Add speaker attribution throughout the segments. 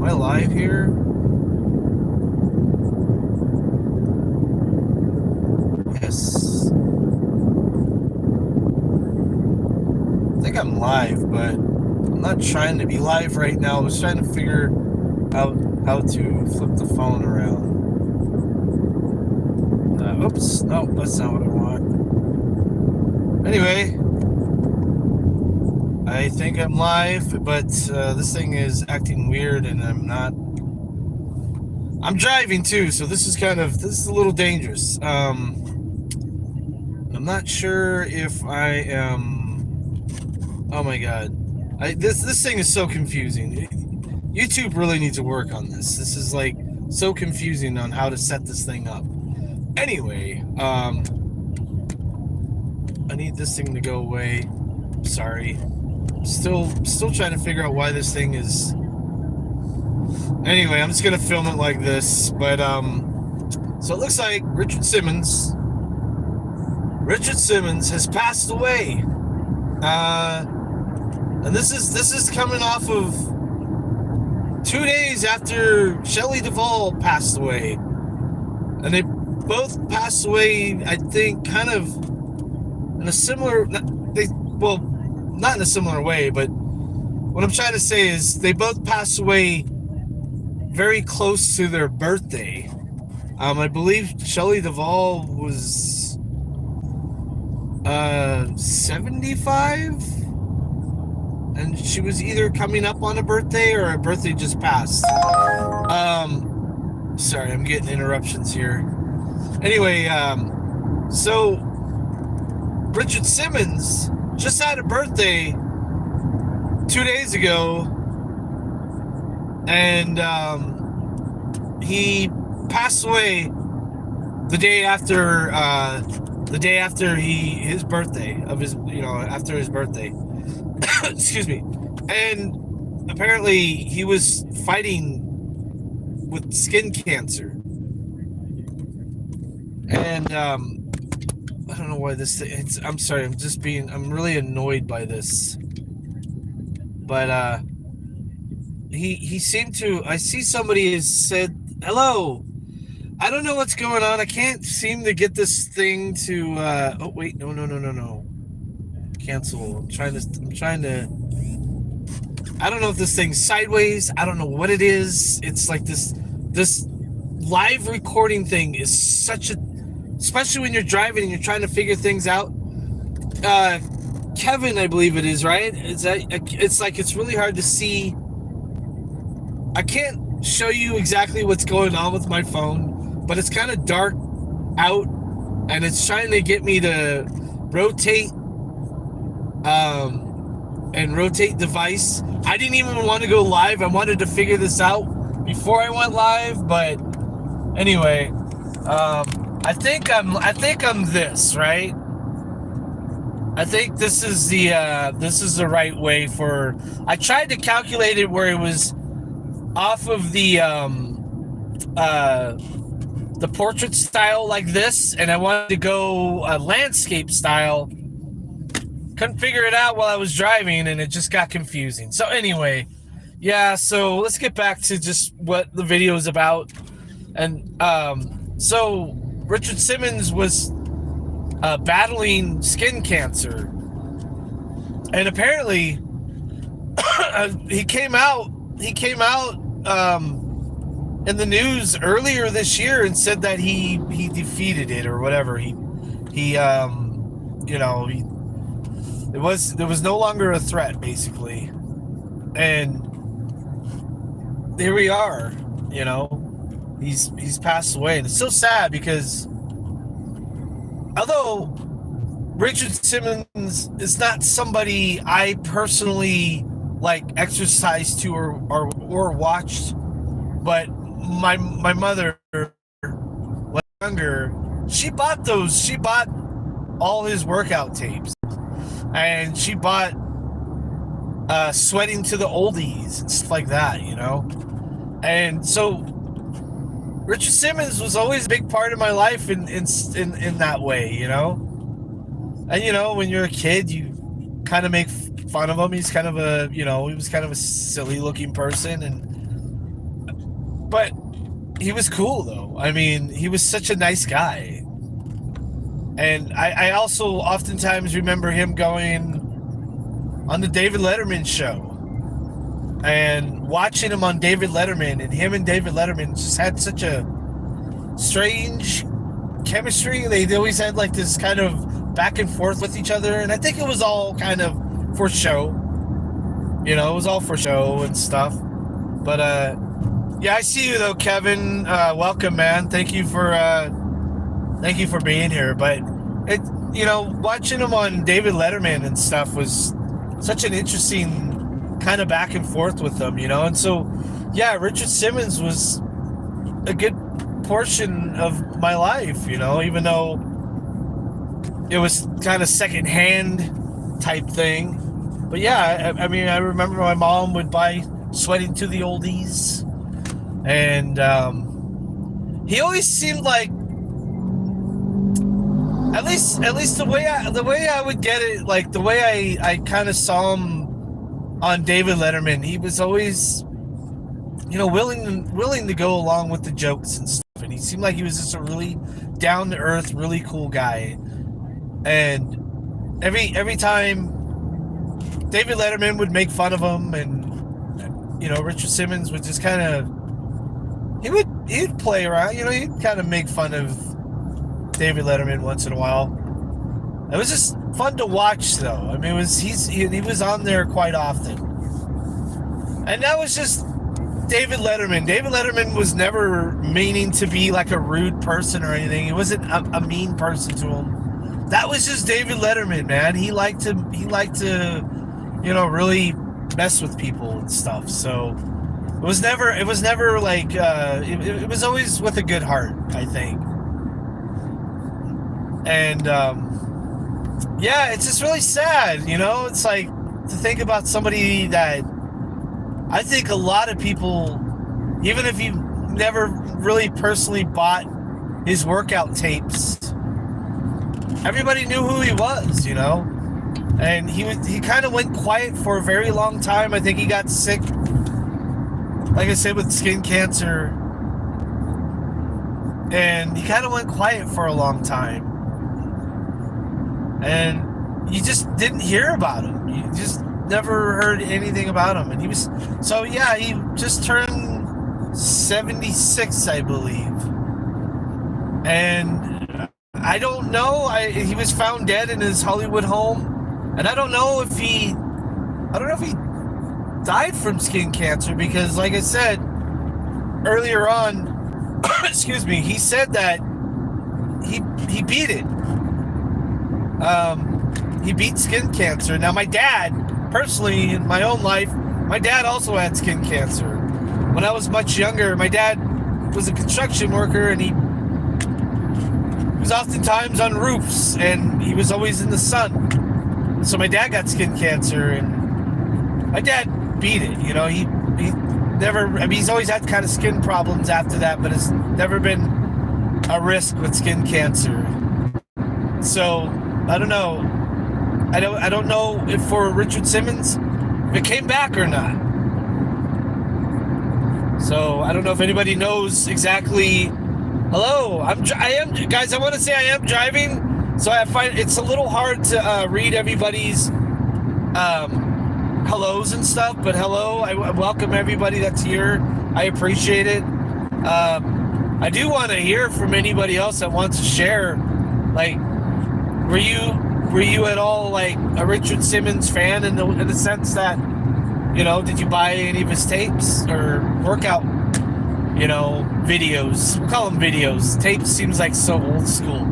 Speaker 1: I live here? Yes. I think I'm live, but I'm not trying to be live right now. I was trying to figure out how to flip the phone around. Oops. No, that's not what I want. Anyway, I think I'm live, but this thing is acting weird and I'm not. I'm driving too, so this is a little dangerous. I'm not sure if I am. Oh my god, this thing is so confusing. YouTube really needs to work on this. This is like so confusing on how to set this thing up. Anyway, I need this thing to go away. Sorry, still trying to figure out why this thing is. Anyway, I'm just gonna film it like this. But so it looks like Richard Simmons has passed away. And this is coming off of 2 days after Shelley Duvall passed away. And they both passed away, I think, kind of in a similar, not in a similar way, but what I'm trying to say is they both passed away very close to their birthday. I believe Shelley Duvall was 75, and she was either coming up on a birthday or her birthday just passed. Sorry, I'm getting interruptions here. Anyway, so Richard Simmons just had a birthday 2 days ago, and he passed away the day after his birthday after his birthday. Excuse me. And apparently he was fighting with skin cancer. And I don't know why this thing, I'm sorry, I'm really annoyed by this. But he seemed to, I see somebody has said hello. I don't know what's going on. I can't seem to get this thing to oh wait, no. Cancel. I'm trying to I don't know if this thing's sideways. I don't know what it is. It's like this live recording thing is such a, especially when you're driving and you're trying to figure things out. Kevin, I believe it is, right? It's like it's really hard to see. I can't show you exactly what's going on with my phone, but it's kind of dark out, and it's trying to get me to rotate and rotate device. I didn't even want to go live. I wanted to figure this out before I went live, but anyway, I think I'm this, right? I think this is the right way for. I tried to calculate it where it was off of the portrait style like this, and I wanted to go landscape style. Couldn't figure it out while I was driving, and it just got confusing. So anyway, yeah, so let's get back to just what the video is about. And so Richard Simmons was battling skin cancer, and apparently he came out in the news earlier this year and said that he defeated it or whatever. There was no longer a threat, basically. And here we are, he's passed away. And it's so sad because although Richard Simmons is not somebody I personally like exercised to or watched, but my mother, when younger, she bought all his workout tapes. And she bought Sweating to the Oldies and stuff like that, And so Richard Simmons was always a big part of my life in that way, And when you're a kid, you kind of make fun of him. He's kind of he was kind of a silly looking person, and But he was cool, though. I mean, he was such a nice guy. And I also oftentimes remember him going on the David Letterman show and watching him on David Letterman, and him and David Letterman just had such a strange chemistry. They always had like this kind of back and forth with each other, and I think it was all kind of for show. You know, it was all for show and stuff. But yeah, I see you though, Kevin. Welcome, man. Thank you for being here. But it, you know, watching him on David Letterman and stuff was such an interesting kind of back and forth with them, you know. And so, yeah, Richard Simmons was a good portion of my life, you know, even though it was kind of secondhand type thing. But yeah, I mean, I remember my mom would buy Sweating to the Oldies, and he always seemed like, at least the way I would get it, like the way I kind of saw him on David Letterman, he was always, you know, willing to go along with the jokes and stuff, and he seemed like he was just a really down to earth, really cool guy. And every time David Letterman would make fun of him, and, you know, Richard Simmons would just kind of, he'd play around, you know, he'd kind of make fun of David Letterman once in a while. It was just fun to watch, though. I mean, he was on there quite often, and that was just David Letterman. David Letterman was never meaning to be like a rude person or anything. He wasn't a mean person to him. That was just David Letterman, man. He liked to, you know, really mess with people and stuff. So it was never like it was always with a good heart, I think. And yeah, it's just really sad, you know. It's like to think about somebody that I think a lot of people, even if you never really personally bought his workout tapes, everybody knew who he was, you know. And he kind of went quiet for a very long time. I think he got sick, like I said, with skin cancer, and he kind of went quiet for a long time. And you just didn't hear about him. You just never heard anything about him. And he just turned 76, I believe. And I don't know. He was found dead in his Hollywood home, and I don't know if he died from skin cancer, because, like I said earlier on, excuse me, he said that he beat it. He beat skin cancer. Now, my dad, personally, in my own life, my dad also had skin cancer. When I was much younger, my dad was a construction worker, and he was oftentimes on roofs, and he was always in the sun. So my dad got skin cancer, and my dad beat it. You know, he never, I mean, he's always had kind of skin problems after that, but it's never been a risk with skin cancer. So I don't know. I don't know if for Richard Simmons, if it came back or not. So I don't know if anybody knows exactly. Hello, I am, guys. I want to say I am driving, so I find it's a little hard to read everybody's hellos and stuff. But hello, I welcome everybody that's here. I appreciate it. I do want to hear from anybody else that wants to share. Like, were you at all like a Richard Simmons fan in the sense that, you know, did you buy any of his tapes or workout, you know, videos? We'll call them videos. Tapes seems like so old school.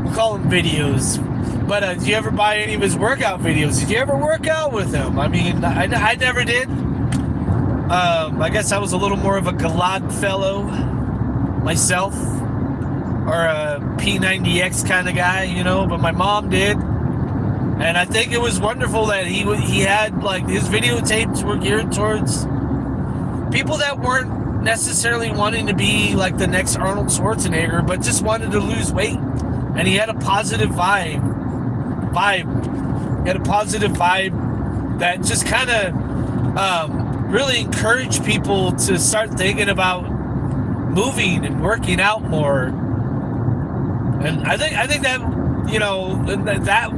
Speaker 1: We'll call them videos. But did you ever buy any of his workout videos? Did you ever work out with him? I mean, I never did. I guess I was a little more of a Galad fellow myself, or a P90X kind of guy, you know, but my mom did. And I think it was wonderful that he had, like, his videotapes were geared towards people that weren't necessarily wanting to be like the next Arnold Schwarzenegger, but just wanted to lose weight. And he had a positive vibe. He had a positive vibe that just kind of really encouraged people to start thinking about moving and working out more. And I think that, you know, that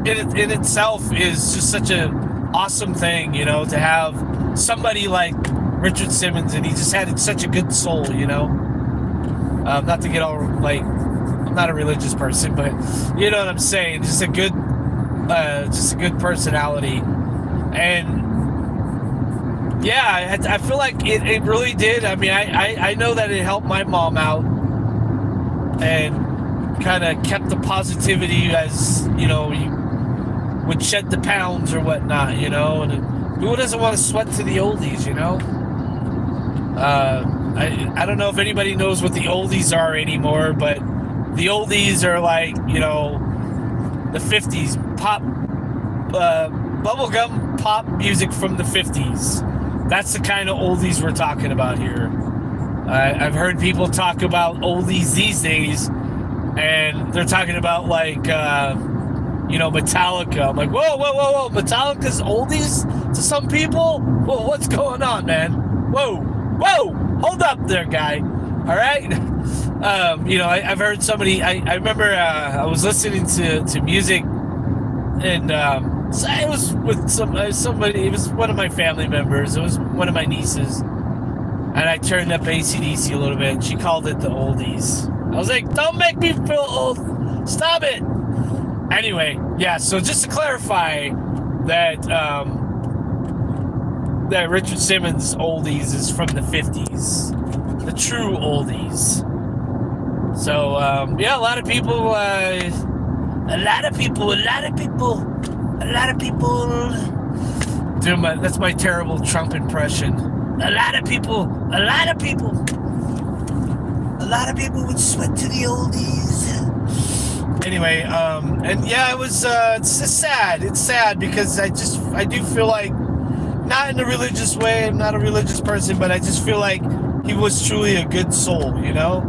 Speaker 1: in itself is just such a awesome thing, you know, to have somebody like Richard Simmons, and he just had such a good soul, you know. Not to get all like, I'm not a religious person, but you know what I'm saying. Just a good personality, and yeah, I feel like it really did. I mean, I know that it helped my mom out, and kind of kept the positivity, as you know, you would shed the pounds or whatnot, you know. And who doesn't want to sweat to the oldies, you know? I don't know if anybody knows what the oldies are anymore, but the oldies are like, you know, the 50s pop, bubblegum pop music from the 50s. That's the kind of oldies we're talking about here. I've heard people talk about oldies these days, and they're talking about like, you know, Metallica. I'm like, whoa, Metallica's oldies to some people? Whoa, what's going on, man? Whoa, hold up there, guy. All right. You know, I've heard somebody, I remember I was listening to music, and it was with somebody, it was one of my family members, it was one of my nieces, and I turned up AC/DC a little bit, and she called it the oldies. I was like, don't make me feel old, stop it. Anyway, yeah, so just to clarify that that Richard Simmons oldies is from the 50s, the true oldies. So yeah, a lot of people that's my terrible Trump impression. A lot of people would sweat to the oldies. Anyway, and yeah, it was it's sad. It's sad because I do feel like, not in a religious way, I'm not a religious person, but I just feel like he was truly a good soul, you know?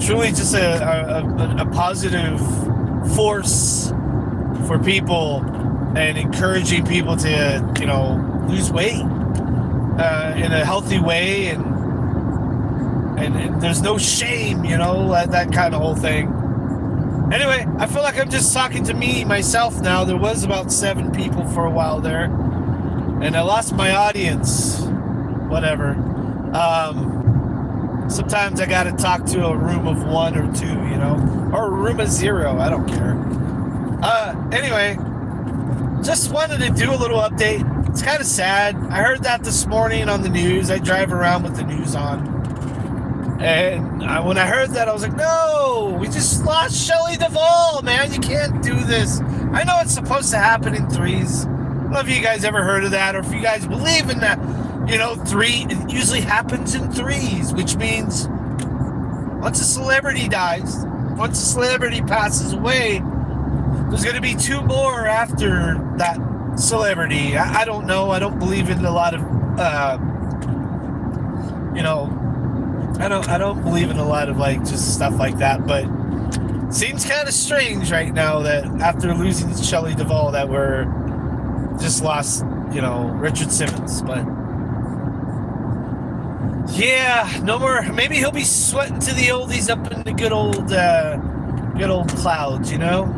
Speaker 1: Truly just a positive force for people, and encouraging people to, you know, lose weight in a healthy way, and there's no shame, you know, that kind of whole thing. Anyway, I feel like I'm just talking to myself now. There was about 7 people for a while there, and I lost my audience. Whatever. Sometimes I gotta talk to a room of 1 or 2, you know, or a room of 0. I don't care. Anyway, just wanted to do a little update. It's kind of sad. I heard that this morning on the news. I drive around with the news on. And when I heard that, I was like, no, we just lost Shelley Duvall, man. You can't do this. I know it's supposed to happen in threes. I don't know if you guys ever heard of that, or if you guys believe in that. You know, it usually happens in threes, which means once a celebrity dies, once a celebrity passes away, there's going to be 2 more after that celebrity. I don't know. I don't believe in a lot of, you know, I don't believe in a lot of like just stuff like that, but it seems kind of strange right now that after losing Shelley Duvall that we're just lost, you know, Richard Simmons. But yeah, no more. Maybe he'll be sweating to the oldies up in the good old clouds, you know.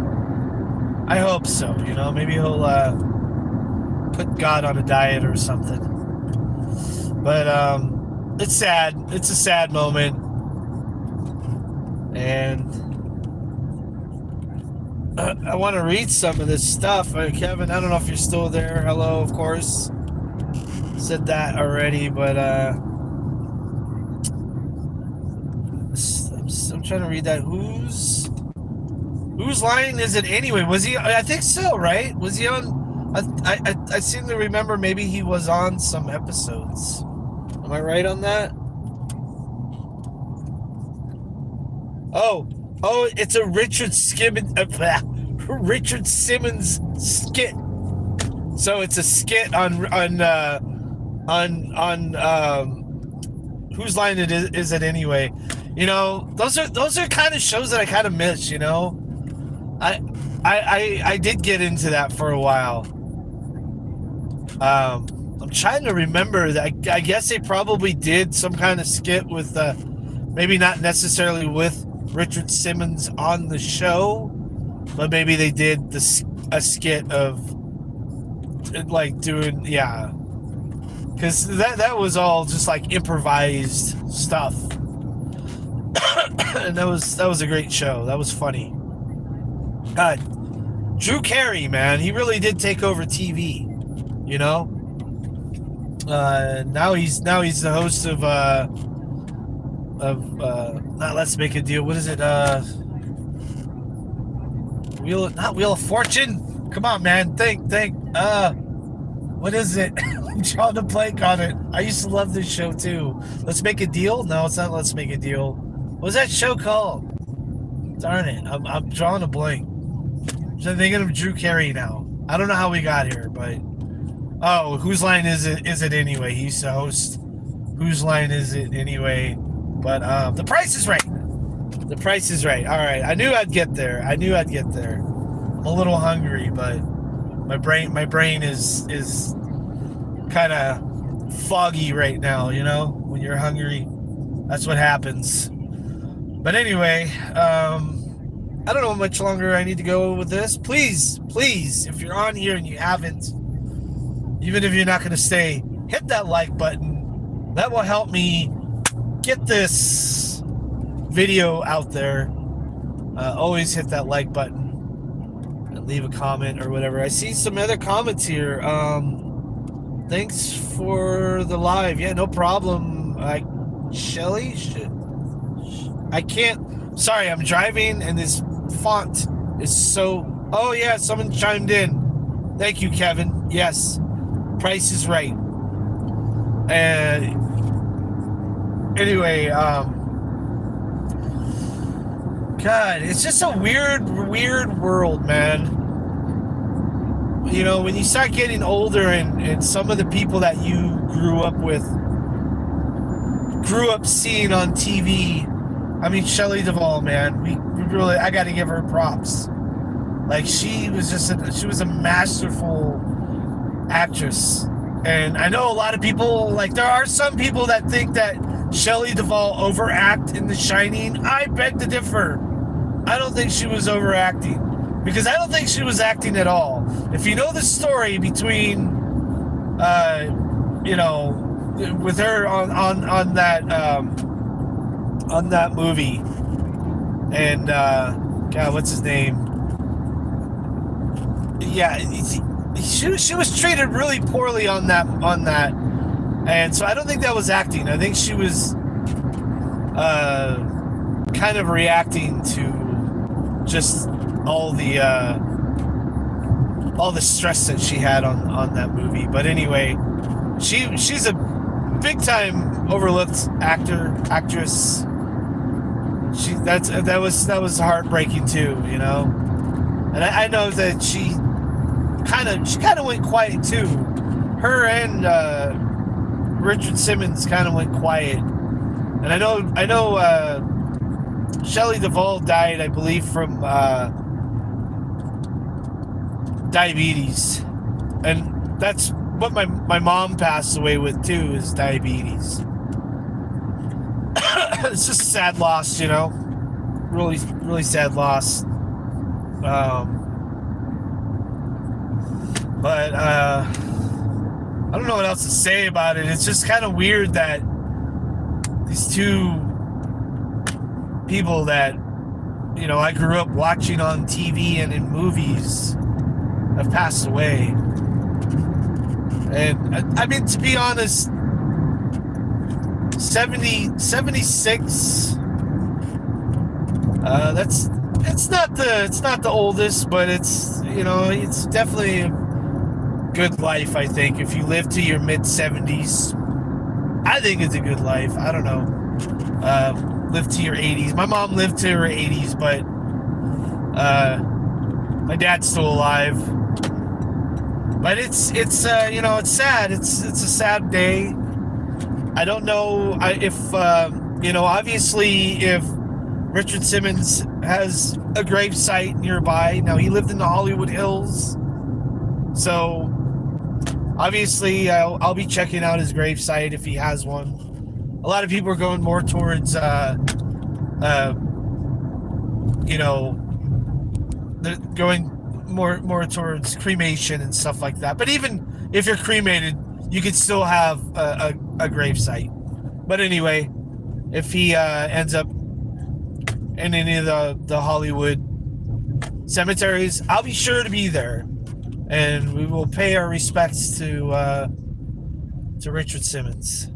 Speaker 1: I hope so, you know. Maybe he'll put God on a diet or something. But it's sad. It's a sad moment. And I want to read some of this stuff. Kevin, I don't know if you're still there. Hello, of course. Said that already, but I'm trying to read that. Whose line is it anyway? Was he? I think so, right? Was he on? I seem to remember maybe he was on some episodes. Am I right on that? Oh, it's a Richard Simmons skit. So it's a skit on whose line is it anyway? You know, those are kind of shows that I kind of miss, you know. I did get into that for a while. I'm trying to remember that. I guess they probably did some kind of skit with Maybe not necessarily with Richard Simmons on the show, but maybe they did a skit of like doing, yeah, because that was all just like improvised stuff. And that was a great show. That was funny. Drew Carey, man, he really did take over TV. You know, now he's the host of not Let's Make a Deal. What is it? Wheel of Fortune. Come on, man. Think. What is it? I'm drawing a blank on it. I used to love this show too. Let's Make a Deal? No, it's not Let's Make a Deal. What was that show called? Darn it. I'm drawing a blank. I'm thinking of Drew Carey now. I don't know how we got here, but Whose Line Is It Anyway? He used to host Whose Line Is It Anyway? But The Price is Right. The Price is Right. All right. I knew I'd get there. I'm a little hungry, but my brain is kind of foggy right now, you know? When you're hungry, that's what happens. But anyway, I don't know how much longer I need to go with this. Please, if you're on here and you haven't, even if you're not going to stay, hit that like button. That will help me get this video out there. Always hit that like button and leave a comment or whatever. I see some other comments here. Thanks for the live. Yeah, no problem. Shelley? I can't. Sorry, I'm driving and this font is so... Oh, yeah, someone chimed in. Thank you, Kevin. Yes. Price is Right. Anyway, God, it's just a weird world, man. You know, when you start getting older and some of the people that you grew up seeing on TV. I mean, Shelley Duvall, man, we really, I got to give her props. Like, she was a masterful actress. And I know a lot of people, like, there are some people that think that Shelley Duvall overact in The Shining. I beg to differ. I don't think she was overacting, because I don't think she was acting at all. If you know the story between, you know, with her on that movie, and God, what's his name? Yeah, she was treated really poorly on that, and so I don't think that was acting. I think she was kind of reacting to just all the stress that she had on that movie. But anyway, she's a big time overlooked actress. That was heartbreaking too, you know. And I know that she kind of went quiet too. Her and Richard Simmons kind of went quiet. And I know Shelley Duvall died, I believe, from diabetes, and that's what my mom passed away with too, is diabetes. It's just a sad loss, you know, really sad loss. But I don't know what else to say about it. It's just kind of weird that these two people that, you know, I grew up watching on TV and in movies have passed away. And I mean, to be honest, 76, it's not the oldest, but it's, you know, it's definitely a good life, I think. If you live to your mid-70s, I think it's a good life. I don't know. Live to your 80s. My mom lived to her 80s, but my dad's still alive. But it's you know, it's sad. It's a sad day. I don't know if you know, obviously, if Richard Simmons has a gravesite nearby. Now, he lived in the Hollywood Hills, so obviously I'll be checking out his gravesite if he has one. A lot of people are going more towards, uh, you know, they're going more towards cremation and stuff like that. But even if you're cremated, you could still have a grave site. But anyway, if he ends up in any of the Hollywood cemeteries, I'll be sure to be there, and we will pay our respects to Richard Simmons.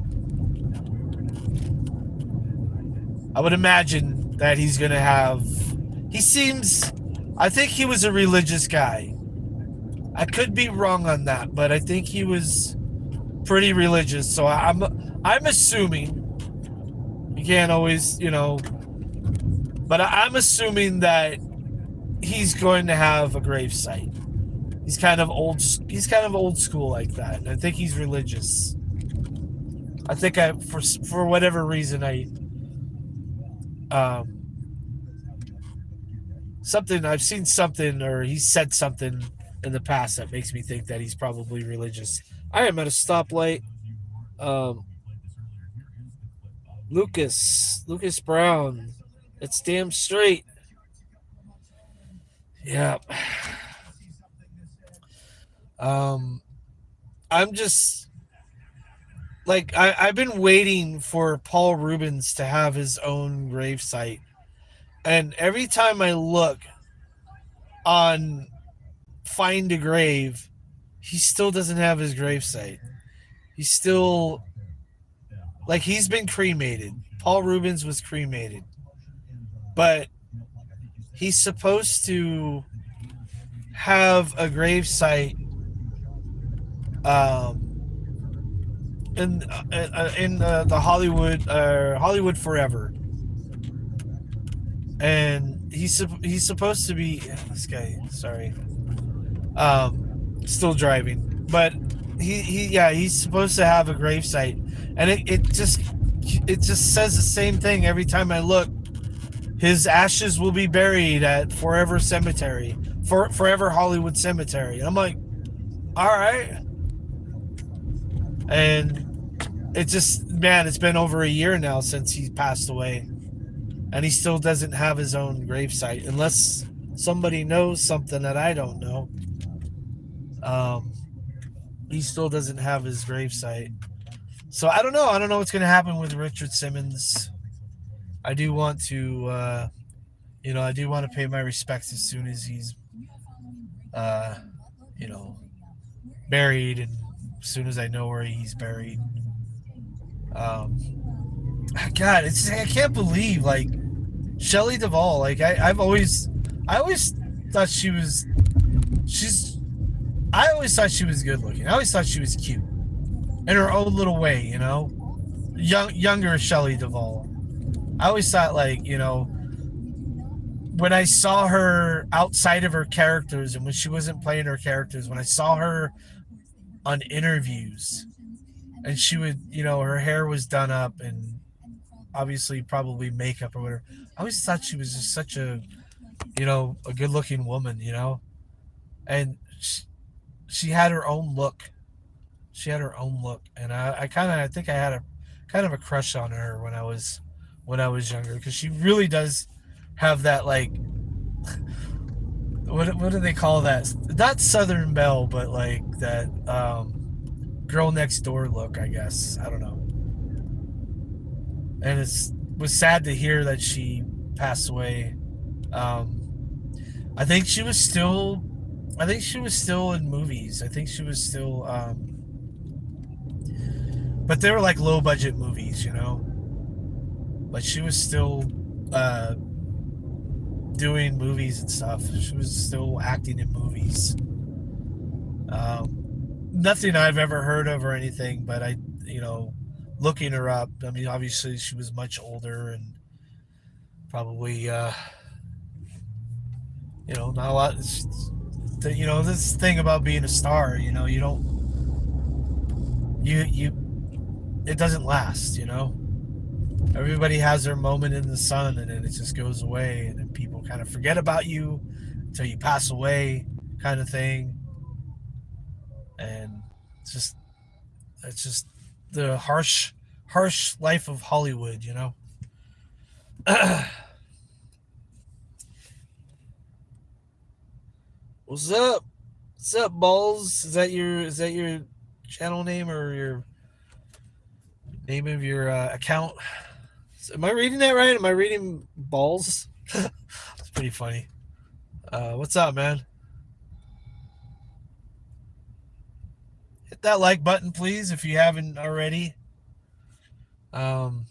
Speaker 1: I would imagine that he's going to have. He seems. I think he was a religious guy. I could be wrong on that, but I think he was pretty religious. So I'm assuming. You can't always, but I'm assuming that he's going to have a grave site. He's kind of old. He's kind of old school like that. And I think he's religious. I think for whatever reason something I've seen something or he said something in the past that makes me think that he's probably religious. I am at a stoplight. Um, Lucas Brown. It's damn straight. Yeah. Um, I'm just like I've been waiting for Paul Rubens to have his own gravesite, and every time I look on Find a Grave, he still doesn't have his gravesite. He's still like he's been cremated. Paul Rubens was cremated, but he's supposed to have a gravesite in the Hollywood Forever, and he's supposed to be this guy. Sorry, still driving, but he's supposed to have a gravesite, and it just says the same thing every time I look. His ashes will be buried at Forever Cemetery, Forever Hollywood Cemetery. And I'm like, all right. And it's been over a year now since he passed away. And he still doesn't have his own gravesite, unless somebody knows something that I don't know. He still doesn't have his gravesite. So I don't know. I don't know what's going to happen with Richard Simmons. I do want to, I do want to pay my respects as soon as he's, uh, you know, buried, and as soon as I know where he's buried. God, I can't believe like Shelley Duvall. Like I always thought I always thought she was good looking. I always thought she was cute in her own little way, younger Shelley Duvall. I always thought, like, when I saw her outside of her characters and when she wasn't playing her characters, when I saw her on interviews and she would, her hair was done up and obviously probably makeup or whatever, I always thought she was just such a good looking woman, and she had her own look. She had her own look. And I think I had a kind of a crush on her when I was younger, because she really does have that, like, what do they call that? Not Southern Belle, but like that girl next door look, I guess. I don't know. And was sad to hear that she passed away. I think she was still in movies. I think she was still but they were like low budget movies, but she was still doing movies and stuff. She was still acting in movies. Nothing I've ever heard of or anything, but looking her up, I mean, obviously she was much older and probably, not a lot. This thing about being a star, you don't, it doesn't last, Everybody has their moment in the sun, and then it just goes away, and then people kind of forget about you until you pass away, kind of thing. And it's just the harsh harsh life of Hollywood, you know. What's up? What's up, balls? Is that your channel name or your name of your account? Am I reading that right? Am I reading balls? It's pretty funny. What's up, man? Hit that like button, please, if you haven't already. Um,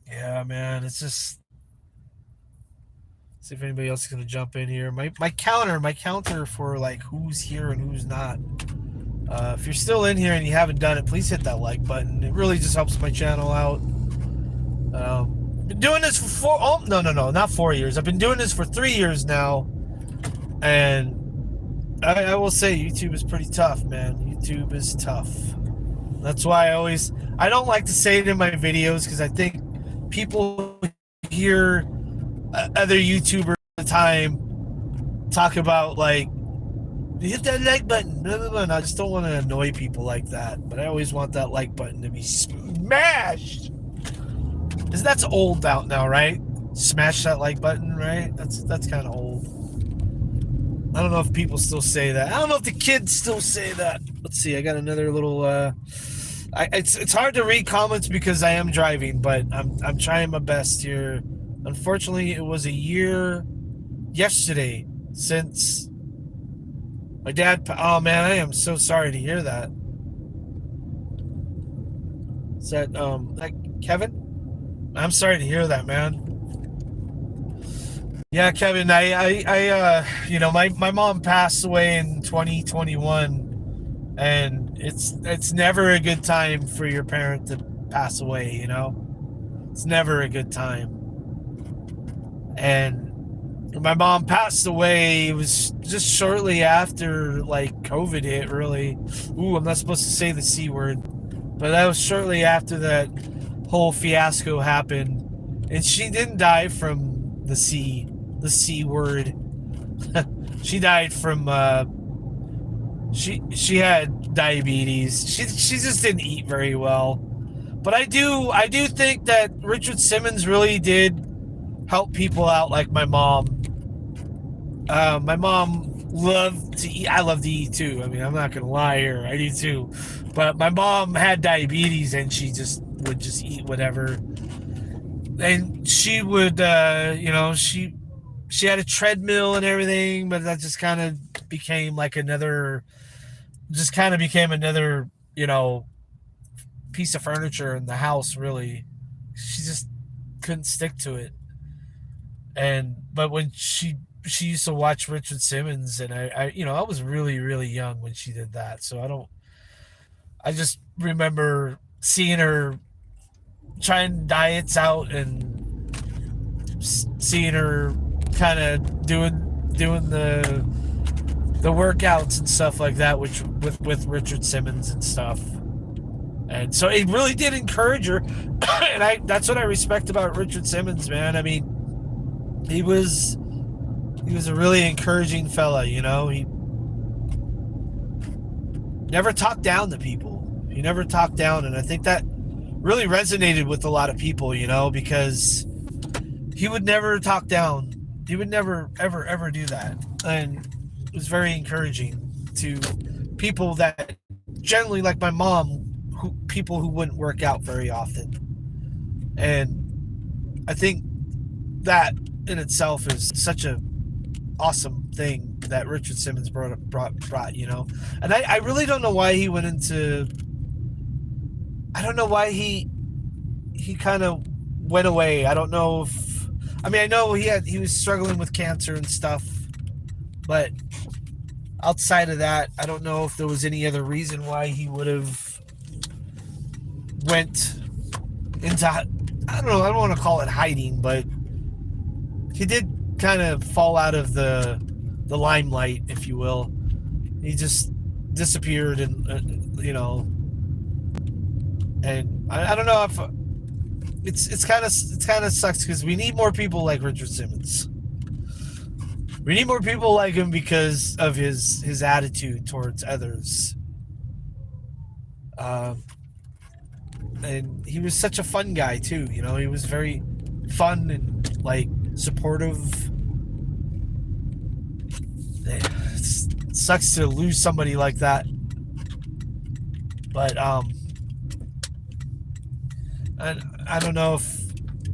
Speaker 1: yeah, man. It's just see if anybody else is gonna jump in here. My counter for like who's here and who's not. If you're still in here and you haven't done it, please hit that like button. It really just helps my channel out. Been doing this for no, not 4 years. I've been doing this for 3 years now, and I will say YouTube is pretty tough, man. YouTube is tough. That's why I don't like to say it in my videos because I think people hear other YouTubers at the time talk about like hit that like button, blah, blah, blah. And I just don't want to annoy people like that. But I always want that like button to be smashed. Because that's old out now, right? Smash that like button, right? That's kind of old. I don't know if people still say that. I don't know if the kids still say that. Let's see. I got another little. It's hard to read comments because I am driving, but I'm trying my best here. Unfortunately, it was a year yesterday since my dad. Oh man, I am so sorry to hear that. Is that like Kevin? I'm sorry to hear that, man. Yeah, Kevin, my mom passed away in 2021, and it's never a good time for your parent to pass away, you know? It's never a good time. And my mom passed away, it was just shortly after, like, COVID hit, really. Ooh, I'm not supposed to say the C word. But that was shortly after that whole fiasco happened. And she didn't die from the C word. She died from she had diabetes. She just didn't eat very well. But I do think that Richard Simmons really did help people out like my mom. My mom loved to eat. I love to eat too. I mean, I'm not gonna lie here. I do too. But my mom had diabetes and she just would just eat whatever. And she would, she had a treadmill and everything, but that just kind of became like another, piece of furniture in the house, really. She just couldn't stick to it. But when she used to watch Richard Simmons, and I was really, really young when she did that. So I just remember seeing her trying diets out and seeing her kind of doing the workouts and stuff like that, which with Richard Simmons and stuff. And so it really did encourage her. And that's what I respect about Richard Simmons, man. I mean, he was a really encouraging fella, you know. He never talked down to people. He never talked down, and I think that really resonated with a lot of people, you know, because he would never talk down. He would never, ever, ever do that. And it was very encouraging to people that generally, like my mom, people who wouldn't work out very often. And I think that in itself is such a awesome thing that Richard Simmons brought, you know. And I really don't know why he went into, I don't know why he kind of went away. I don't know if, I mean, I know he was struggling with cancer and stuff, but outside of that, I don't know if there was any other reason why he would have went into, I don't know, I don't want to call it hiding, but he did kind of fall out of the limelight, if you will. He just disappeared, and you know, and I don't know if it's kind of sucks because we need more people like Richard Simmons. We need more people like him because of his attitude towards others. Um, and he was such a fun guy too. You know, he was very fun and like supportive. It sucks to lose somebody like that, but I don't know if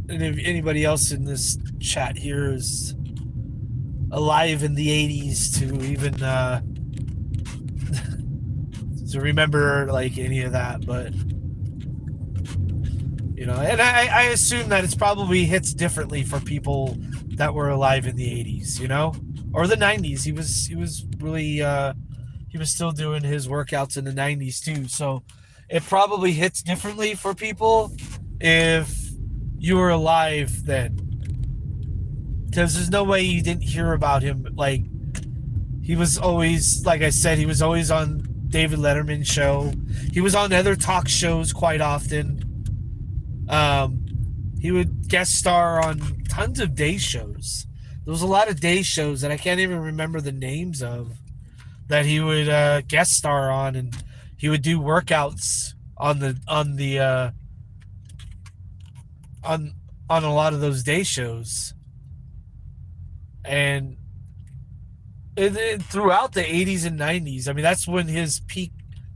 Speaker 1: anybody else in this chat here is alive in the '80s to even to remember like any of that, but you know, and I assume that it's probably hits differently for people that were alive in the '80s, you know, or the '90s. He was really he was still doing his workouts in the '90s too, so it probably hits differently for people if you were alive then, because there's no way you didn't hear about him. Like, he was always, like I said, he was always on David Letterman's show. He was on other talk shows quite often. He would guest star on tons of day shows. There was a lot of day shows that I can't even remember the names of that he would guest star on, and he would do workouts on a lot of those day shows. And throughout the '80s and '90s, I mean, that's when his peak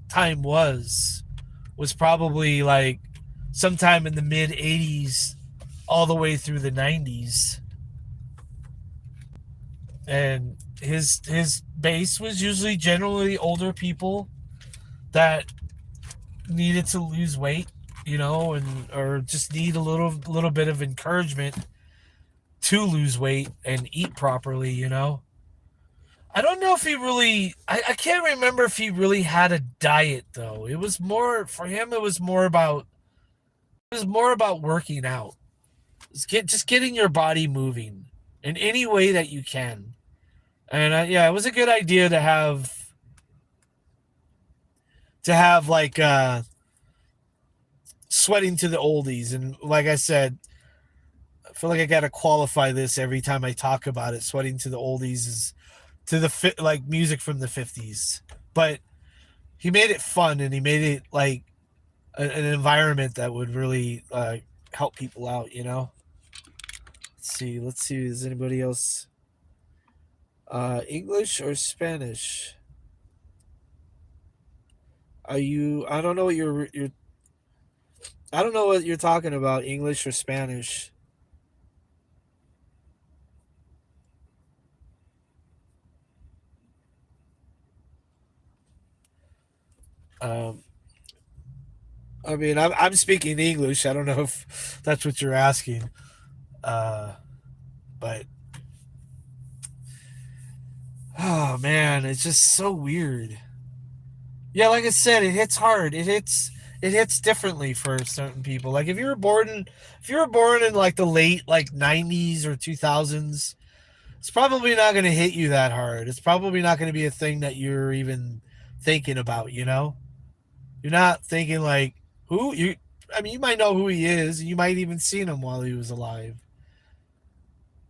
Speaker 1: time was probably like sometime in the mid '80s all the way through the '90s. And his base was usually generally older people that needed to lose weight, you know, and or just need a little bit of encouragement to lose weight and eat properly, you know. I don't know if he really I can't remember if he really had a diet though. It was more for him, it was more about working out. Just getting your body moving in any way that you can. And yeah, it was a good idea to have like sweating to the oldies. And like I said, I feel like I got to qualify this every time I talk about it. Sweating to the oldies is to the like music from the 50s. But he made it fun, and he made it like an environment that would really help people out, you know. Let's see, is anybody else English or Spanish? Are you I don't know what you're I don't know what you're talking about, English or Spanish. Um, I mean, I'm speaking English. I don't know if that's what you're asking. Uh, but oh man, it's just so weird. Yeah, like I said, it hits hard. It hits differently for certain people. Like if you were born in like the late like '90s or 2000s, it's probably not going to hit you that hard. It's probably not going to be a thing that you're even thinking about, you know? You're not thinking like who you I mean, you might know who he is, and you might even seen him while he was alive.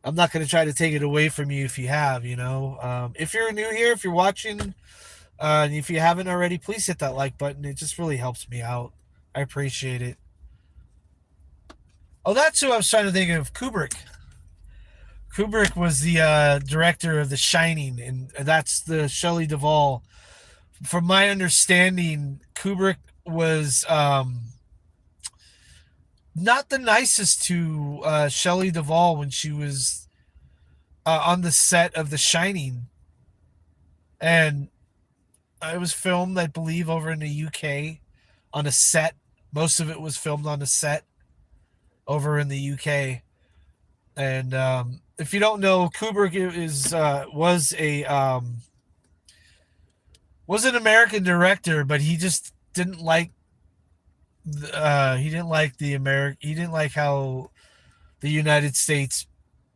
Speaker 1: I'm not going to try to take it away from you if you have, you know. If you're new here, if you're watching, and if you haven't already, please hit that like button. It just really helps me out. I appreciate it. Oh, that's who I was trying to think of. Kubrick. Kubrick was the director of The Shining, and that's the Shelley Duvall. From my understanding, Kubrick was not the nicest to Shelley Duvall when she was on the set of The Shining, and it was filmed, I believe, over in the UK on a set. Most of it was filmed on a set over in the UK. And if you don't know, Kubrick was an American director, but he just didn't like he didn't like how the United States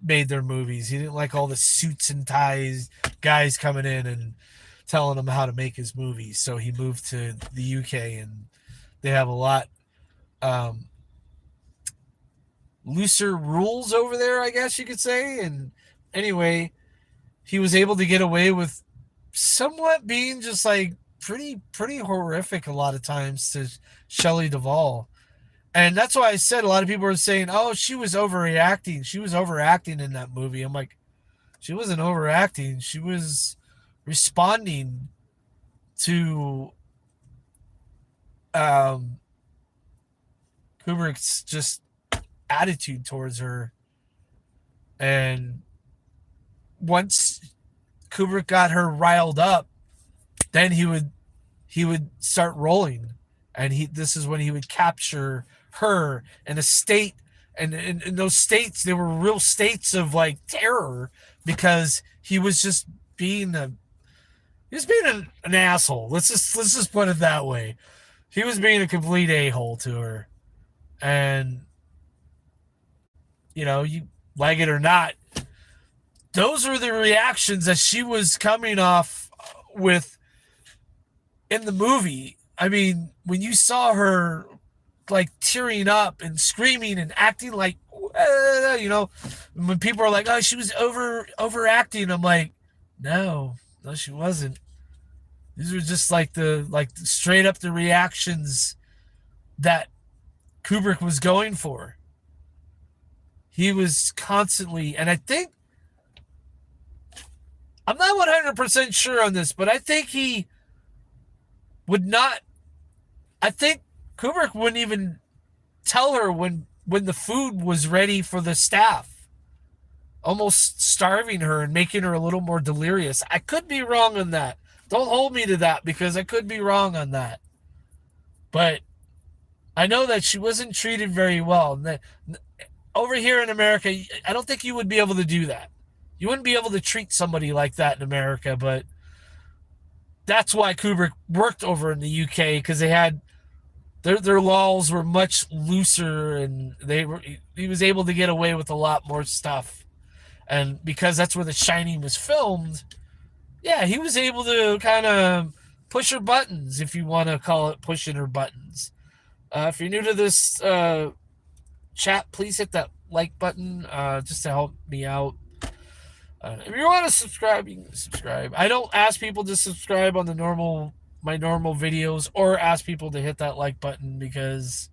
Speaker 1: made their movies. He didn't like all the suits and ties guys coming in and telling him how to make his movies. So he moved to the UK, and they have a lot looser rules over there, I guess you could say. And anyway, he was able to get away with somewhat being just like pretty horrific a lot of times to Shelley Duvall. And that's why I said a lot of people were saying, "Oh, she was overreacting. She was overacting in that movie." I'm like, she wasn't overacting. She was responding to um, Kubrick's just attitude towards her. And once Kubrick got her riled up, then he would start rolling, and this is when he would capture her in a state, and in those states they were real states of like terror, because he was being an asshole. Let's just put it that way. He was being a complete a-hole to her. And you like it or not, those were the reactions that she was coming off with in the movie. I mean, when you saw her like tearing up and screaming and acting like, when people are like, "Oh, she was overacting," I'm like, no, she wasn't. These were just like straight up the reactions that Kubrick was going for. He was constantly, and I think, I'm not 100% sure on this, but I think he would not, I think Kubrick wouldn't even tell her when the food was ready for the staff, almost starving her and making her a little more delirious. I could be wrong on that. Don't hold me to that, because I could be wrong on that. But I know that she wasn't treated very well. Over here in America, I don't think you would be able to do that. You wouldn't be able to treat somebody like that in America, but that's why Kubrick worked over in the UK, because they had their laws were much looser, and he was able to get away with a lot more stuff. And because that's where The Shining was filmed, yeah, he was able to kind of push her buttons, if you want to call it pushing her buttons. If you're new to this chat, please hit that like button just to help me out. If you want to subscribe, you can subscribe. I don't ask people to subscribe on my normal videos, or ask people to hit that like button, because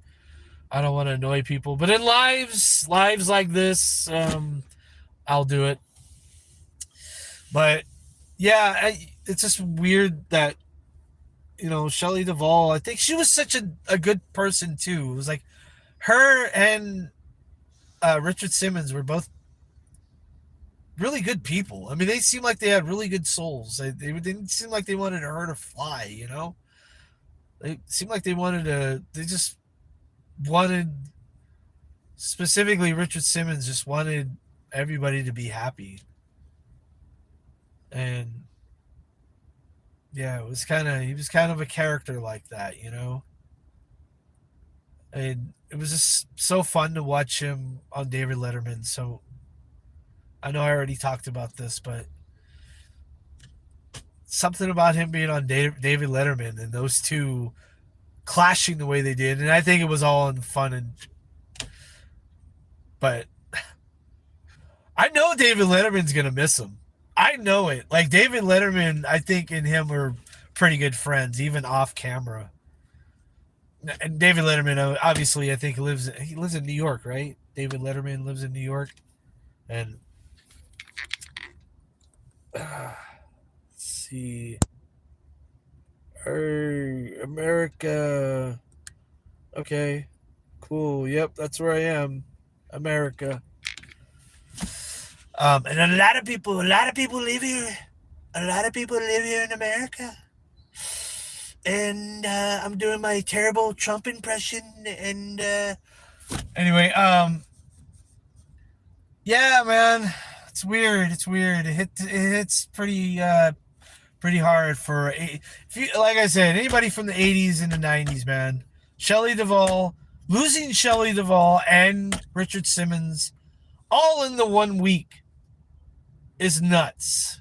Speaker 1: I don't want to annoy people. But in lives like this, I'll do it. But yeah, it's just weird that Shelley Duvall, I think she was such a good person too. It was like her and Richard Simmons were both really good people. I mean, they seemed like they had really good souls. They didn't seem like they wanted her to fly. They seemed like they just wanted, specifically Richard Simmons just wanted everybody to be happy. And yeah, he was kind of a character like that. And it was just so fun to watch him on David Letterman. So I know I already talked about this, but something about him being on David Letterman and those two clashing the way they did, and I think it was all in fun. But I know David Letterman's gonna miss him. I know it. Like, David Letterman, I think, and him are pretty good friends, even off camera. And David Letterman, obviously, I think he lives in New York, right? David Letterman lives in New York, and let's see, America. Okay, cool. Yep, that's where I am, America. And a lot of people live here. A lot of people live here in America. And I'm doing my terrible Trump impression. And anyway, yeah, man, it's weird. It hits pretty hard for if you, like I said, anybody from the 80s and the 90s, man. Losing Shelley Duvall and Richard Simmons all in the 1 week is nuts.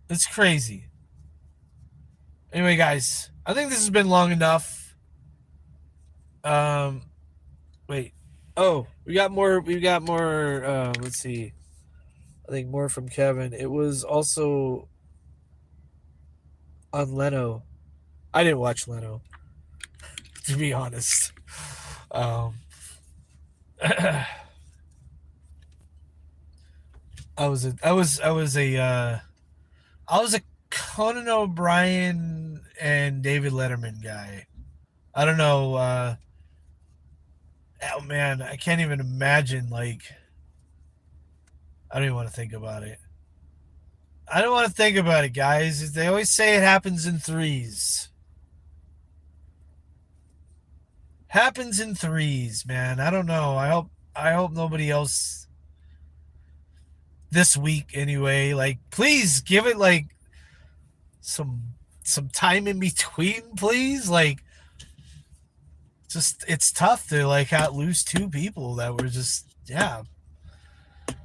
Speaker 1: It's crazy. Anyway, guys, I think this has been long enough. Wait. Oh, we got more. Let's see. I think more from Kevin. It was also on Leno. I didn't watch Leno, to be honest. Um, I was a Conan O'Brien and David Letterman guy. I don't know. Oh man, I can't even imagine. Like, I don't even want to think about it. I don't want to think about it, guys. They always say it happens in threes. Happens in threes, man. I don't know. I hope nobody else this week anyway. Like, please give it like some some time in between, please. Like, just it's tough to like lose two people that were just yeah.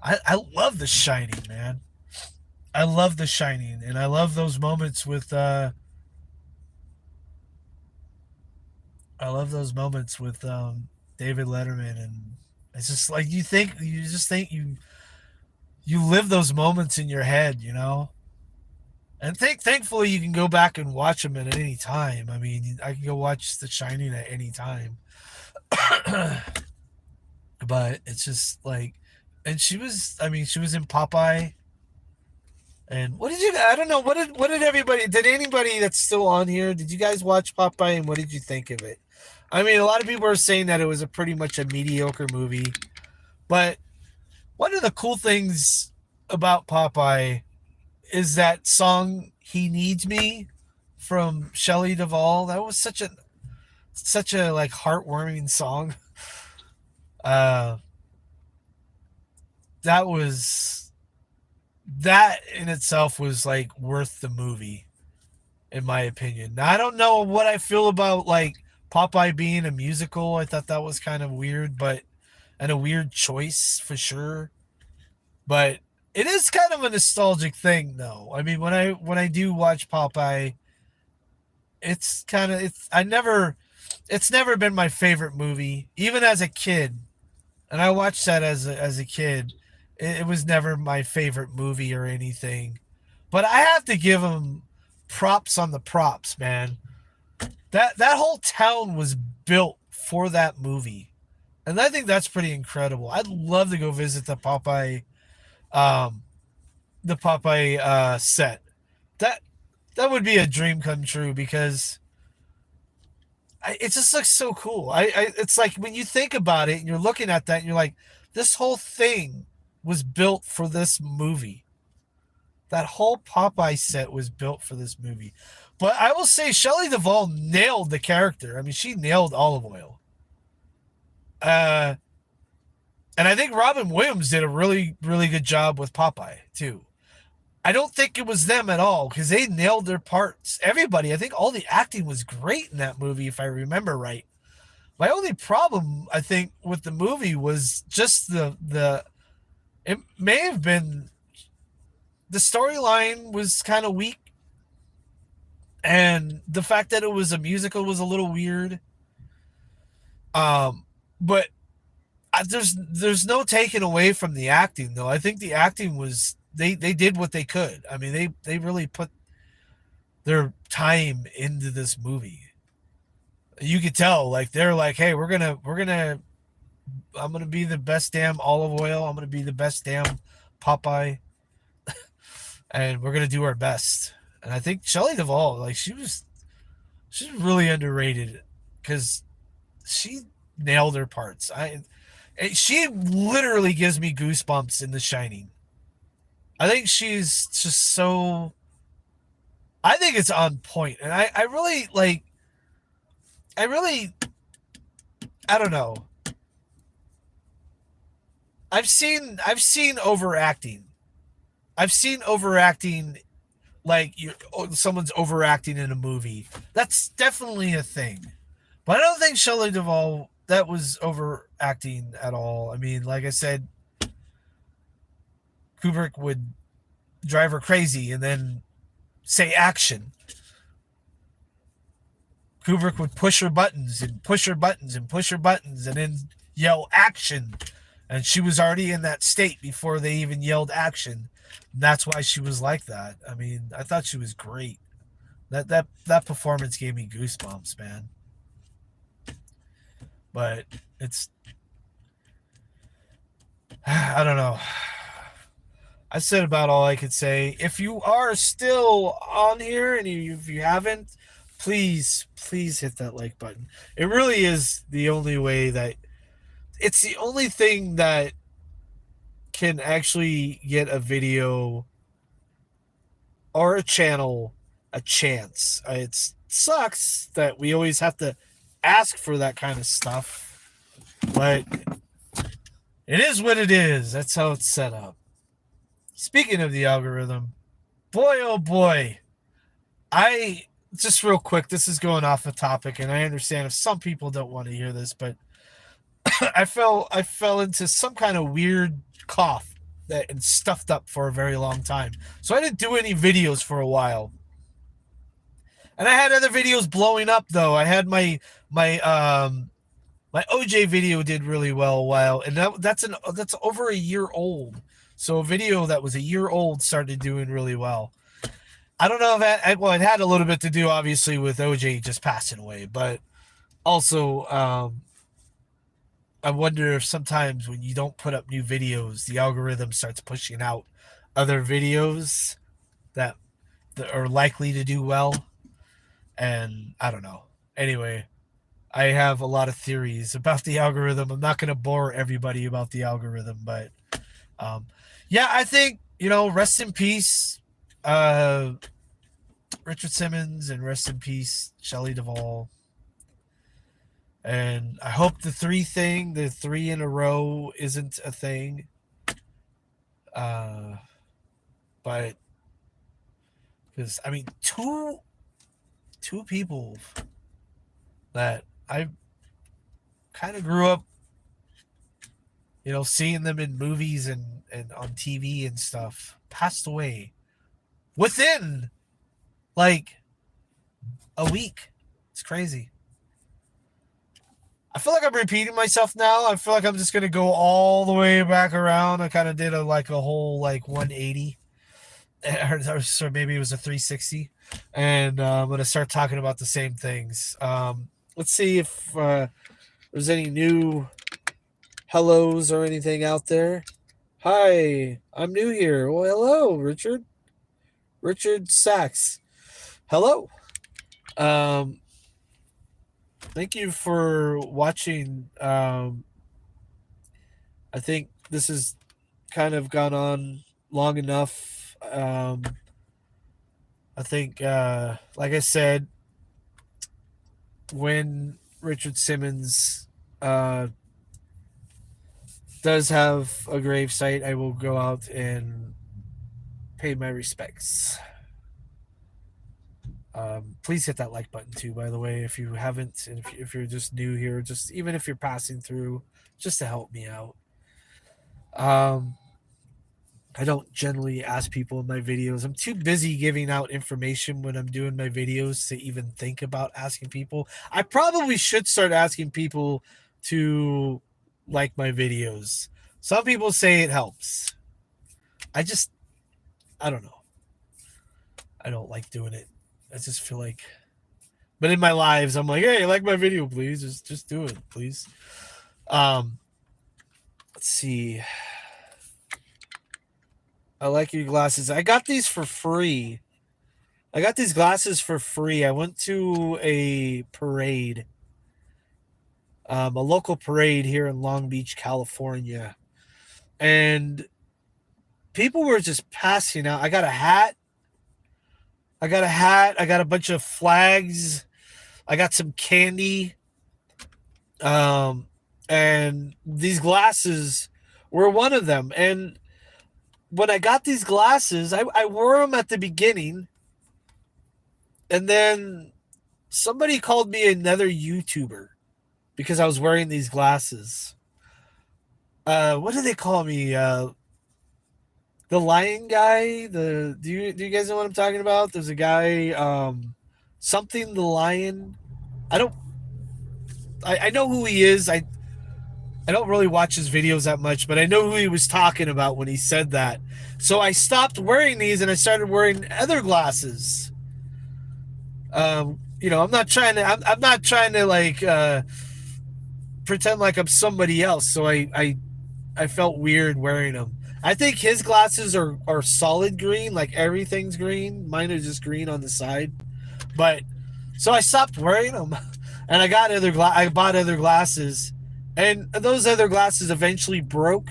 Speaker 1: I love The Shining, man. I love The Shining, and I love those moments with I love those moments with David Letterman, and it's just like you just think you live those moments in your head, you know. And thankfully you can go back and watch them at any time. I mean, I can go watch The Shining at any time. But it's just like, and I mean, she was in Popeye. And what did you? I don't know. What did everybody? Did anybody that's still on here? Did you guys watch Popeye? And what did you think of it? I mean, a lot of people are saying that it was a pretty much a mediocre movie, but one of the cool things about Popeye is that song "He Needs Me" from Shelley Duvall. That was such a like heartwarming song. Uh, that was that in itself was like worth the movie, in my opinion. Now, I don't know what I feel about like Popeye being a musical. I thought that was kind of weird, but and a weird choice for sure. But it is kind of a nostalgic thing, though. I mean, when I do watch Popeye, it's kind of it's never been my favorite movie, even as a kid. And I watched that as a kid. It was never my favorite movie or anything. But I have to give him props on the props, man. That whole town was built for that movie. And I think that's pretty incredible. I'd love to go visit um the Popeye set. That that would be a dream come true because it just looks so cool. It's like when you think about it and you're looking at that and you're like, this whole thing was built for this movie. That whole Popeye set was built for this movie. But I will say Shelley Duvall nailed the character. I mean, she nailed Olive Oil. And I think Robin Williams did a really, really good job with Popeye, too. I don't think it was them at all because they nailed their parts. Everybody, I think all the acting was great in that movie, if I remember right. My only problem, I think, with the movie was just it may have been the storyline was kind of weak, and the fact that it was a musical was a little weird. But there's no taking away from the acting, though. I think the acting was they did what they could. I mean, they really put their time into this movie. You could tell, like they're like, hey, I'm gonna be the best damn Olive Oil. I'm gonna be the best damn Popeye, and we're gonna do our best. And I think Shelley Duvall, like she's really underrated because she nailed her parts. She literally gives me goosebumps in The Shining. I think she's just so. I think it's on point, and I really like. I really, I don't know. I've seen overacting. I've seen overacting, like someone's overacting in a movie. That's definitely a thing. But I don't think Shelley Duvall that was overacting at all. I mean, like I said, Kubrick would drive her crazy and then say action. Kubrick would push her buttons and push her buttons and push her buttons and then yell action. And she was already in that state before they even yelled action. And that's why she was like that. I mean, I thought she was great. That performance gave me goosebumps, man. But it's I don't know. I said about all I could say. If you are still on here and if you haven't, please hit that like button. It really is the only way that it's the only thing that can actually get a video or a channel a chance. It sucks that we always have to ask for that kind of stuff, but it is what it is. That's how it's set up. Speaking of the algorithm, boy, oh boy, I just real quick, this is going off the topic, and I understand if some people don't want to hear this, but I fell into some kind of weird cough that and stuffed up for a very long time. So I didn't do any videos for a while. And I had other videos blowing up though. I had my OJ video did really well a while, and that's over a year old. So a video that was a year old started doing really well. I don't know if it had a little bit to do obviously with OJ just passing away, but also I wonder if sometimes when you don't put up new videos, the algorithm starts pushing out other videos that are likely to do well. And I don't know. Anyway, I have a lot of theories about the algorithm. I'm not going to bore everybody about the algorithm, but yeah, I think, rest in peace, Richard Simmons, and rest in peace, Shelley Duvall. And I hope the 3 in a row isn't a thing. But because I mean, two people that I kind of grew up, seeing them in movies and on TV and stuff, passed away within like a week. It's crazy. I feel like I'm repeating myself now. I feel like I'm just going to go all the way back around. I kind of did a whole 180. Or maybe it was a 360. And I'm going to start talking about the same things. Let's see if there's any new hellos or anything out there. Hi, I'm new here. Well, hello, Richard. Richard Sachs. Hello. Thank you for watching. I think this has kind of gone on long enough. I think, like I said, when Richard Simmons does have a gravesite, I will go out and pay my respects. Please hit that like button too, by the way, if you haven't, and if you're just new here, just even if you're passing through, just to help me out. I don't generally ask people in my videos. I'm too busy giving out information when I'm doing my videos to even think about asking people. I probably should start asking people to like my videos. Some people say it helps. I don't know. I don't like doing it. I just feel like, but in my lives, I'm like, hey, like my video, please. Just do it, please. Let's see. I like your glasses. I got these for free. I got these glasses for free. I went to a parade, a local parade here in Long Beach, California, and people were just passing out. I got a hat. I got a bunch of flags. I got some candy. And these glasses were one of them. And when I got these glasses, I wore them at the beginning. And then somebody called me another YouTuber because I was wearing these glasses. What do they call me? The lion guy, do you guys know what I'm talking about? There's a guy, something the lion. I know who he is. I don't really watch his videos that much, but I know who he was talking about when he said that. So I stopped wearing these and I started wearing other glasses. I'm not trying to. I'm not trying to like pretend like I'm somebody else. So I felt weird wearing them. I think his glasses are solid green, like everything's green. Mine are just green on the side. But so I stopped wearing them, and I bought other glasses, and those other glasses eventually broke,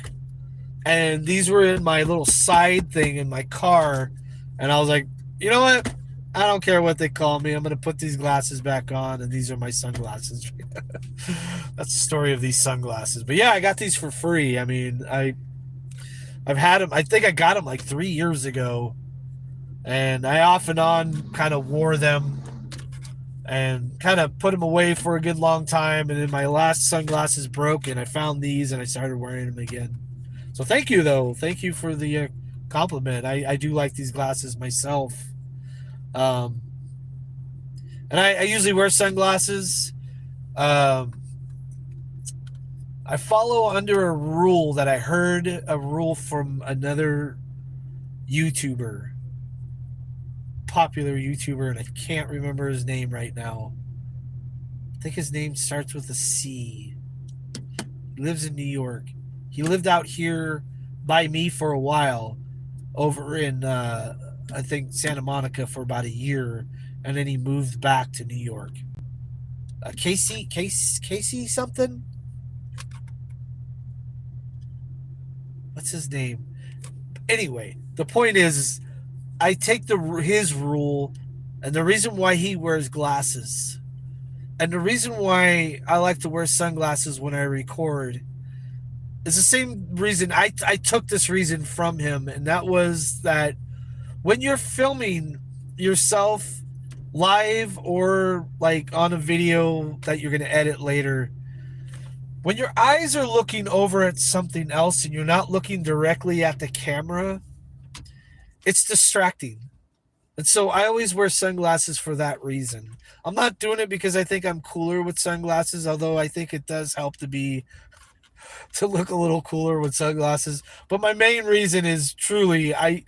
Speaker 1: and these were in my little side thing in my car, and I was like, you know what? I don't care what they call me. I'm gonna put these glasses back on, and these are my sunglasses. That's the story of these sunglasses. But yeah, I got these for free. I mean, I've had them. I think I got them like 3 years ago, and I off and on kind of wore them and kind of put them away for a good long time. And then my last sunglasses broke, and I found these, and I started wearing them again. So thank you, though. Thank you for the compliment. I do like these glasses myself. Um, and I usually wear sunglasses. Um, I follow under a rule that I heard a rule from another YouTuber, popular YouTuber, and I can't remember his name right now. I think his name starts with a C. He lives in New York. He lived out here by me for a while, over in I think Santa Monica for about a year, and then he moved back to New York. Casey something. What's his name? Anyway, the point is, I take his rule, and the reason why he wears glasses, and the reason why I like to wear sunglasses when I record, is the same reason I took this reason from him, and that was that when you're filming yourself live or like on a video that you're going to edit later, when your eyes are looking over at something else and you're not looking directly at the camera, it's distracting. And so I always wear sunglasses for that reason. I'm not doing it because I think I'm cooler with sunglasses, although I think it does help to look a little cooler with sunglasses. But my main reason is truly I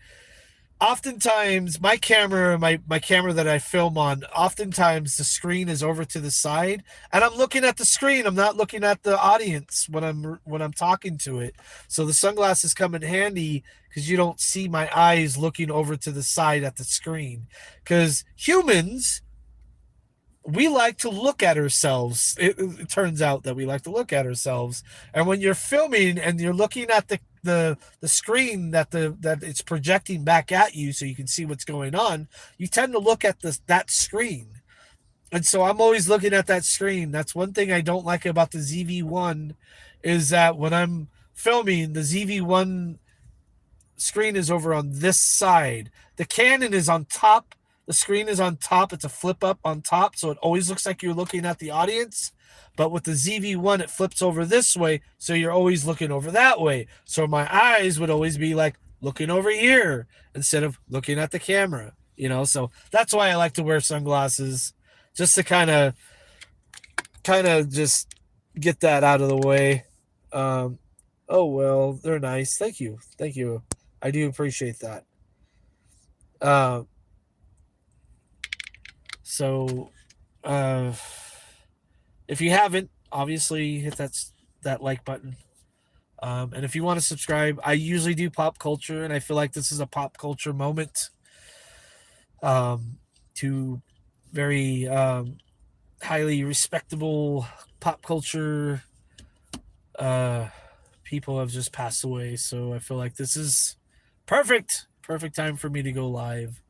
Speaker 1: oftentimes my camera that I film on, oftentimes the screen is over to the side and I'm looking at the screen. I'm not looking at the audience when I'm talking to it. So the sunglasses come in handy because you don't see my eyes looking over to the side at the screen. Because humans, we like to look at ourselves. It turns out that we like to look at ourselves. And when you're filming and you're looking at the screen that it's projecting back at you so you can see what's going on, you tend to look at that screen. And so I'm always looking at that screen. That's one thing I don't like about the ZV-1, is that when I'm filming, the ZV-1 screen is over on this side. The Canon is on top. The screen is on top. It's a flip up on top, so it always looks like you're looking at the audience. But with the ZV-1, it flips over this way, so you're always looking over that way. So my eyes would always be like looking over here instead of looking at the camera. So that's why I like to wear sunglasses, just to kind of just get that out of the way. Oh well, they're nice. Thank you. I do appreciate that. Uh, so, uh, if you haven't, obviously hit that like button. And if you want to subscribe, I usually do pop culture, and I feel like this is a pop culture moment. To very highly respectable pop culture people have just passed away, so I feel like this is perfect time for me to go live.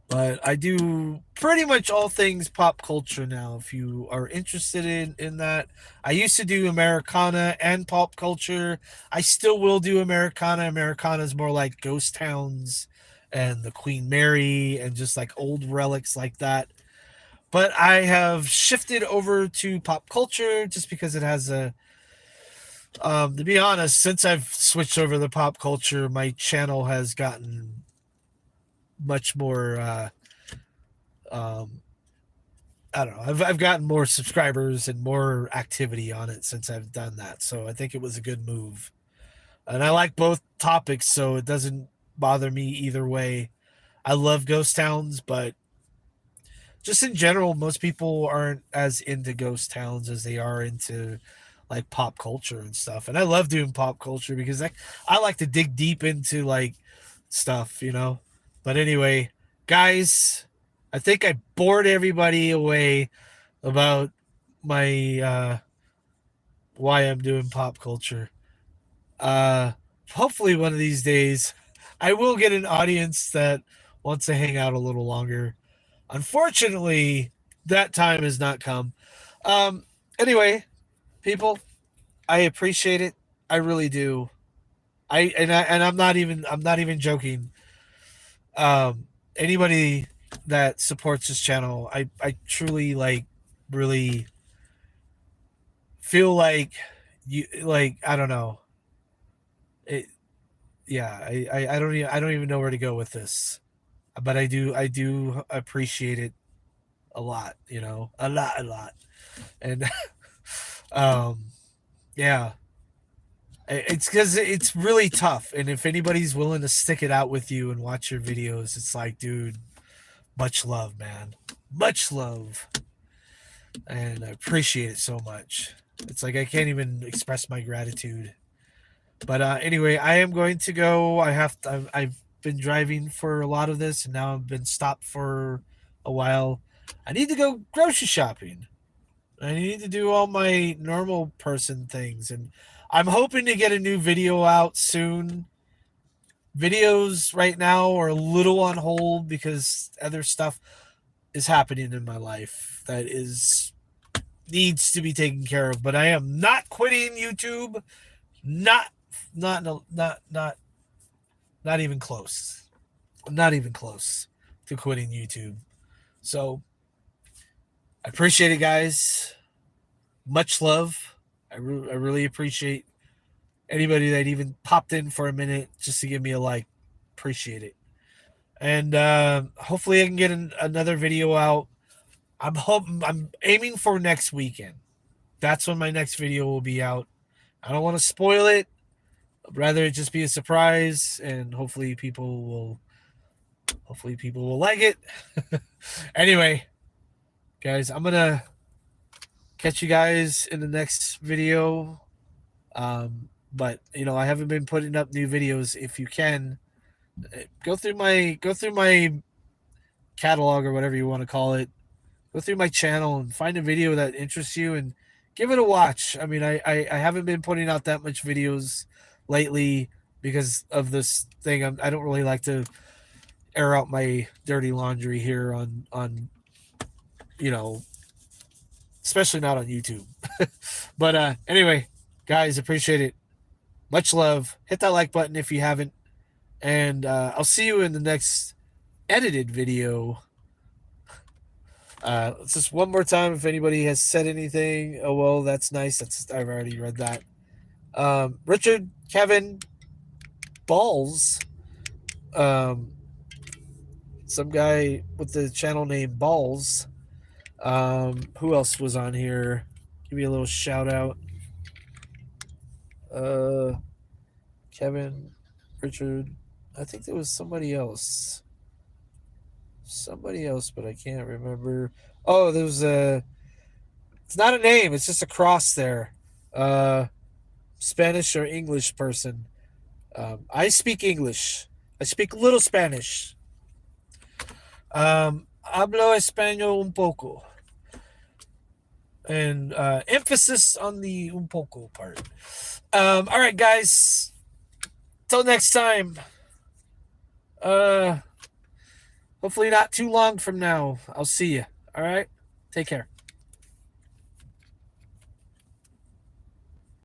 Speaker 1: But I do pretty much all things pop culture now, if you are interested in that. I used to do Americana and pop culture. I still will do Americana. Americana is more like ghost towns and the Queen Mary and just like old relics like that. But I have shifted over to pop culture just because it has to be honest, since I've switched over to pop culture, my channel has gotten much more I don't know. I've gotten more subscribers and more activity on it since I've done that. So I think it was a good move. And I like both topics, so it doesn't bother me either way. I love ghost towns, but just in general, most people aren't as into ghost towns as they are into like pop culture and stuff. And I love doing pop culture because I like to dig deep into like stuff, you know. But anyway, guys, I think I bored everybody away about my why I'm doing pop culture. Uh Hopefully one of these days I will get an audience that wants to hang out a little longer. Unfortunately, that time has not come. Um, anyway, people, I appreciate it. I really do. I'm not even joking. Anybody that supports this channel, I truly like really feel like you like I don't know. It, yeah, I don't even know where to go with this. But I do appreciate it a lot, you know. A lot. And um yeah, it's because it's really tough, and if anybody's willing to stick it out with you and watch your videos, it's like, dude, much love, man, much love, and I appreciate it so much. It's like I can't even express my gratitude. But anyway, I am going to go. I've been driving for a lot of this, and now I've been stopped for a while. I need to go grocery shopping. I need to do all my normal person things, and I'm hoping to get a new video out soon. Videos right now are a little on hold because other stuff is happening in my life that is needs to be taken care of. But I am not quitting YouTube. Not not not even close. Not even close to quitting YouTube. So I appreciate it, guys. Much love. I really appreciate anybody that even popped in for a minute just to give me a like. Appreciate it. And hopefully I can get another video out. I'm aiming for next weekend. That's when my next video will be out. I don't want to spoil it. I'd rather it just be a surprise, and hopefully people will like it. Anyway, guys, I'm gonna catch you guys in the next video. But you know, I haven't been putting up new videos. If you can, go through my catalog or whatever you want to call it. Go through my channel and find a video that interests you and give it a watch. I mean, I haven't been putting out that much videos lately because of this thing. I don't really like to air out my dirty laundry here on you know, especially not on YouTube. But anyway, guys, appreciate it. Much love. Hit that like button if you haven't, and I'll see you in the next edited video. Just one more time, if anybody has said anything. Oh well, that's nice. I've already read that. Richard, Kevin, Balls, um, some guy with the channel name Balls. Who else was on here? Give me a little shout out. Kevin, Richard. I think there was somebody else. Somebody else, but I can't remember. Oh, there was a. It's not a name. It's just a cross there. Spanish or English person. I speak English. I speak a little Spanish. Hablo español un poco. And emphasis on the un poco part. All right, guys. Till next time. Hopefully not too long from now. I'll see you. All right? Take care.